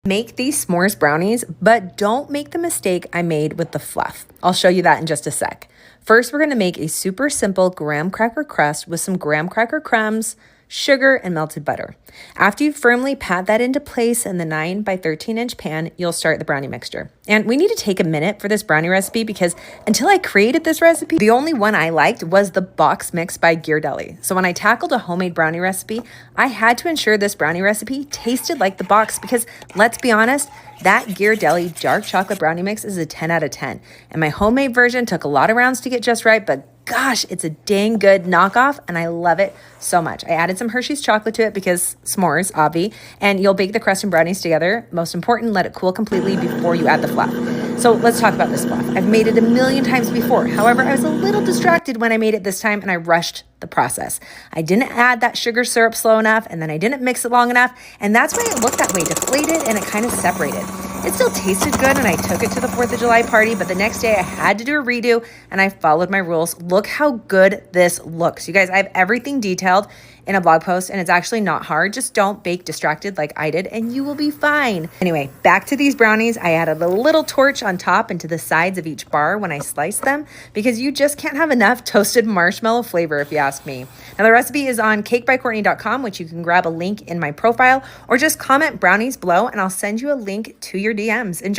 Make these s'mores brownies, but don't make the mistake I made with the fluff. I'll show you that in just a sec. First, we're going to make a super simple graham cracker crust with some graham cracker crumbs, sugar, and melted butter. After you firmly pat that into place in the 9 by 13 inch pan, you'll start the brownie mixture. And we need to take a minute for this brownie recipe because until I created this recipe, the only one I liked was the box mix by Ghirardelli. So when I tackled a homemade brownie recipe, I had to ensure this brownie recipe tasted like the box because let's be honest, that Ghirardelli dark chocolate brownie mix is a 10 out of 10. And my homemade version took a lot of rounds to get just right, but gosh, it's a dang good knockoff and I love it so much. I added some Hershey's chocolate to it because s'mores, obvi, and you'll bake the crust and brownies together. Most important, let it cool completely before you add the fluff. So let's talk about this fluff. I've made it a million times before. However, I was a little distracted when I made it this time and I rushed the process. I didn't add that sugar syrup slow enough and then I didn't mix it long enough. And that's why it looked that way, deflated and it kind of separated. It still tasted good and I took it to the 4th of July party, but the next day I had to do a redo and I followed my rules. Look how good this looks. You guys, I have everything detailed in a blog post and it's actually not hard. Just don't bake distracted like I did and you will be fine. Anyway, back to these brownies. I added a little torch on top and to the sides of each bar when I sliced them because you just can't have enough toasted marshmallow flavor if you ask me. Now the recipe is on cakebycourtney.com, which you can grab a link in my profile or just comment brownies below and I'll send you a link to your DMs. Enjoy.